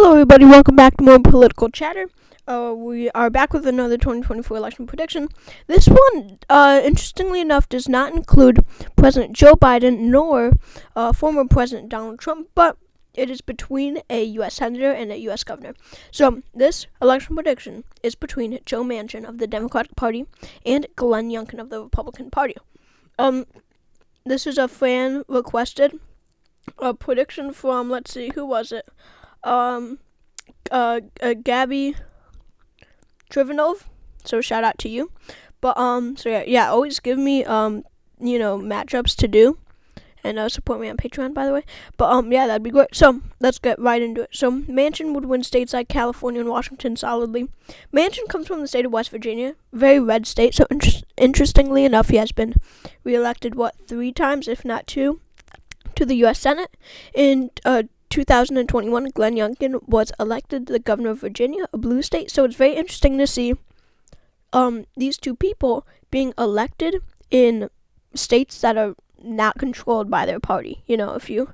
Hello everybody, welcome back to more political chatter. We are back with another 2024 election prediction. This one, interestingly enough, does not include President Joe Biden nor former President Donald Trump, but it is between a U.S. Senator and a U.S. Governor. So this election prediction is between Joe Manchin of the Democratic Party and Glenn Youngkin of the Republican Party. This is a fan-requested prediction from, let's see, who was it? Gabby Trivanov. So shout out to you. But always give me matchups to do, and support me on Patreon, by the way. But that'd be great. So let's get right into it. So Manchin would win states like California and Washington solidly. Manchin comes from the state of West Virginia, very red state. So interestingly enough, he has been reelected 3 times, if not 2, to the U.S. Senate. In 2021, Glenn Youngkin was elected the governor of Virginia, a blue state. So it's very interesting to see these two people being elected in states that are not controlled by their party. If you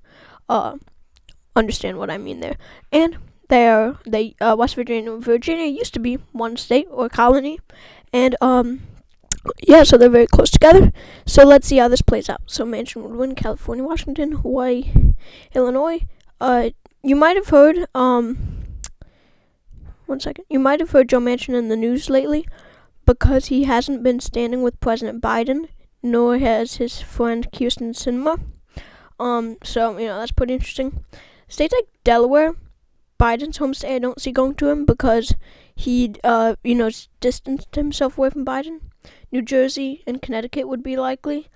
understand what I mean there. And West Virginia used to be one state or colony, and so they're very close together. So let's see how this plays out. So Manchin would win California, Washington, Hawaii, Illinois. You might have heard, You might have heard Joe Manchin in the news lately because he hasn't been standing with President Biden, nor has his friend Kirsten Sinema. That's pretty interesting. States like Delaware, Biden's home state, I don't see going to him because he, distanced himself away from Biden. New Jersey and Connecticut would be likely.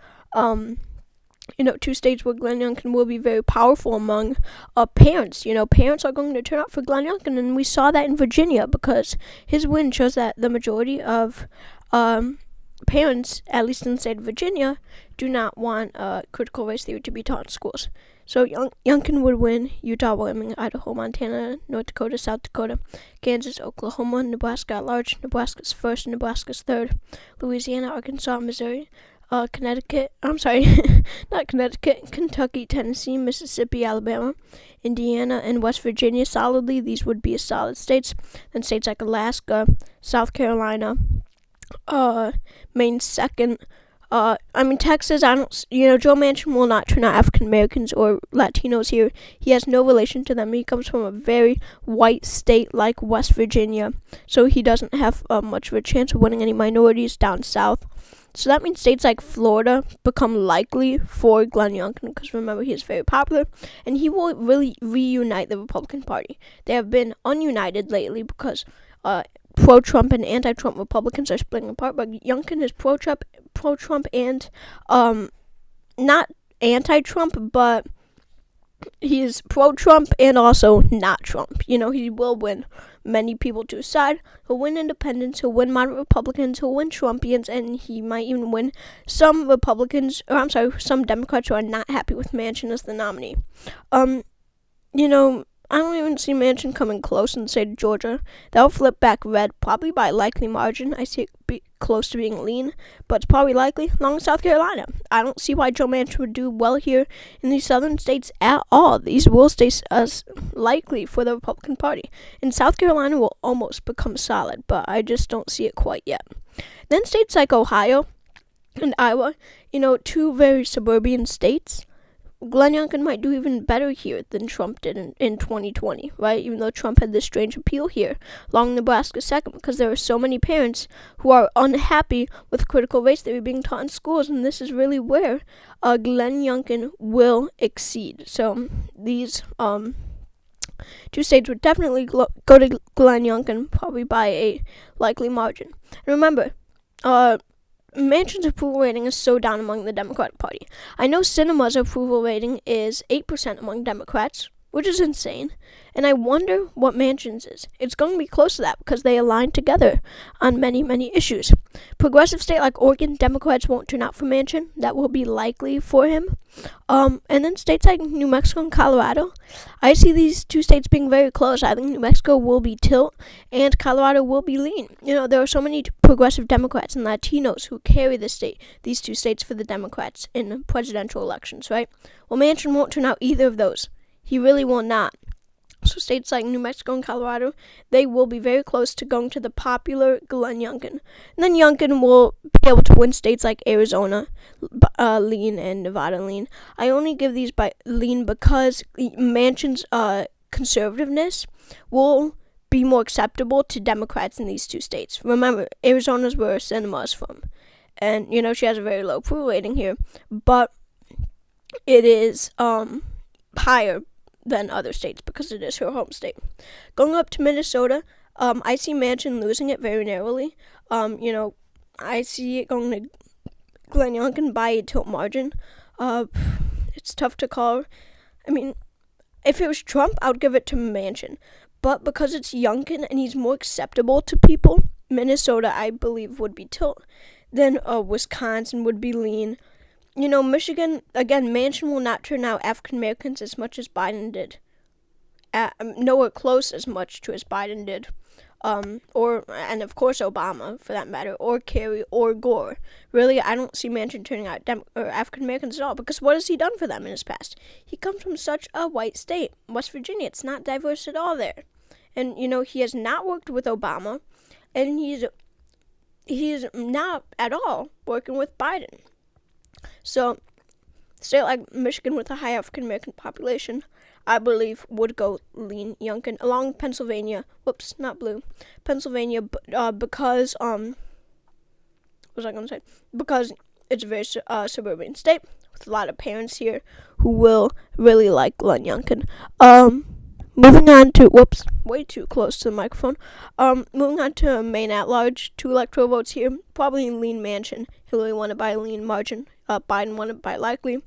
2 states where Glenn Youngkin will be very powerful among parents. Parents are going to turn out for Glenn Youngkin, and we saw that in Virginia because his win shows that the majority of parents, at least in the state of Virginia, do not want critical race theory to be taught in schools. So Youngkin would win Utah, Wyoming, Idaho, Montana, North Dakota, South Dakota, Kansas, Oklahoma, Nebraska at large. Nebraska's first, Nebraska's third. Louisiana, Arkansas, Missouri. Kentucky, Tennessee, Mississippi, Alabama, Indiana, and West Virginia solidly. These would be solid states. Then states like Alaska, South Carolina, Maine second. Texas, Joe Manchin will not turn out African Americans or Latinos here. He has no relation to them. He comes from a very white state like West Virginia, so he doesn't have much of a chance of winning any minorities down south. So that means states like Florida become likely for Glenn Youngkin because, remember, he is very popular, and he will really reunite the Republican Party. They have been ununited lately because pro-Trump and anti-Trump Republicans are splitting apart, but Youngkin is pro-Trump and not anti-Trump, but he is pro-Trump and also not Trump. He will win many people to his side. He'll win independents, he'll win moderate Republicans, he'll win Trumpians, and he might even win some some Democrats who are not happy with Manchin as the nominee. I don't even see Manchin coming close in the state of Georgia. That'll flip back red, probably by a likely margin. I see it be close to being lean, but it's probably likely. Along with South Carolina, I don't see why Joe Manchin would do well here in these southern states at all. These will stay likely for the Republican Party. And South Carolina will almost become solid, but I just don't see it quite yet. Then states like Ohio and Iowa, 2 very suburban states. Glenn Youngkin might do even better here than Trump did in 2020, right? Even though Trump had this strange appeal here, along Nebraska second, because there are so many parents who are unhappy with critical race theory being taught in schools, and this is really where Glenn Youngkin will exceed. So these 2 states would definitely go to Glenn Youngkin, probably by a likely margin. And remember, Manchin's approval rating is so down among the Democratic Party. I know Sinema's approval rating is 8% among Democrats, which is insane, and I wonder what Manchin's is. It's going to be close to that because they align together on many, many issues. Progressive state like Oregon, Democrats won't turn out for Manchin. That will be likely for him. And then states like New Mexico and Colorado, I see these 2 states being very close. I think New Mexico will be tilt and Colorado will be lean. There are so many progressive Democrats and Latinos who carry these 2 states for the Democrats in presidential elections, right? Well, Manchin won't turn out either of those. He really will not. So also states like New Mexico and Colorado, they will be very close to going to the popular Glenn Youngkin. And then Youngkin will be able to win states like Arizona lean and Nevada lean. I only give these by lean because Manchin's conservativeness will be more acceptable to Democrats in these two states. Remember, Arizona's where Sinema is from. And, she has a very low approval rating here. But it is higher than other states because it is her home state. Going up to Minnesota, I see Manchin losing it very narrowly. I see it going to Glenn Youngkin by a tilt margin. It's tough to call. I mean, if it was Trump, I would give it to Manchin. But because it's Youngkin and he's more acceptable to people, Minnesota, I believe, would be tilt. Then Wisconsin would be lean. Michigan, again, Manchin will not turn out African Americans as much as Biden did. Nowhere close as much to as Biden did. And of course Obama, for that matter, or Kerry, or Gore. Really, I don't see Manchin turning out African Americans at all, because what has he done for them in his past? He comes from such a white state, West Virginia. It's not diverse at all there. And, he has not worked with Obama, and he's not at all working with Biden. So, a state like Michigan with a high African American population, I believe, would go lean Youngkin, along Pennsylvania. Whoops, not blue. Pennsylvania, because, what was I going to say? Because it's a very suburban state with a lot of parents here who will really like Glenn Youngkin. Moving on to, whoops, way too close to the microphone. Moving on to Maine at large, 2 electoral votes here, probably lean Manchin. Hillary won it by a lean margin. Biden won it by likely.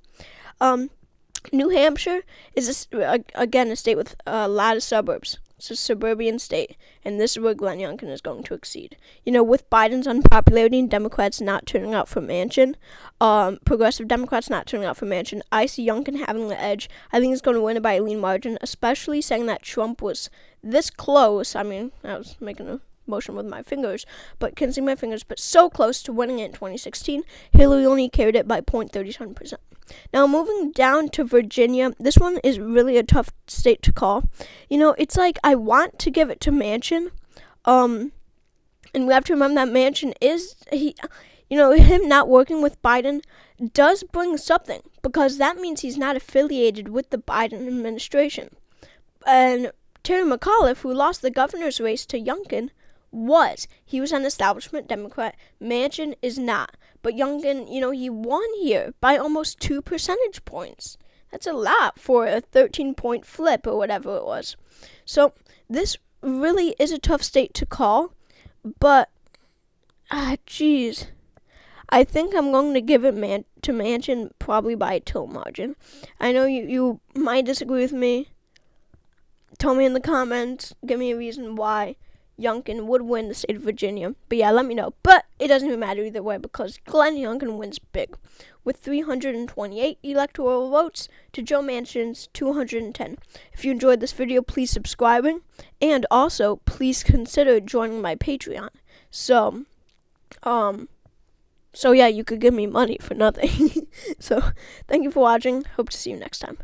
New Hampshire is, again, a state with a lot of suburbs. It's a suburban state, and this is where Glenn Youngkin is going to exceed. With Biden's unpopularity and Democrats not turning out for Manchin, progressive Democrats not turning out for Manchin, I see Youngkin having the edge. I think he's going to win it by a lean margin, especially saying that Trump was this close. I mean, I was making a motion with my fingers, but can't see my fingers, but so close to winning it in 2016. Hillary only carried it by 0.37%. Now, moving down to Virginia, this one is really a tough state to call. It's like I want to give it to Manchin, and we have to remember that Manchin him not working with Biden does bring something, because that means he's not affiliated with the Biden administration. And Terry McAuliffe, who lost the governor's race to Youngkin, he was an establishment Democrat. Manchin is not. But Youngkin, he won here by almost 2 percentage points. That's a lot for a 13-point flip or whatever it was. So this really is a tough state to call. But, I think I'm going to give it to Manchin probably by a tilt margin. I know you might disagree with me. Tell me in the comments. Give me a reason why Youngkin would win the state of Virginia. But yeah, let me know. But it doesn't even matter either way, because Glenn Youngkin wins big with 328 electoral votes to Joe Manchin's 210. If you enjoyed this video, please subscribing, and also please consider joining my Patreon. So yeah, you could give me money for nothing. So thank you for watching. Hope to see you next time.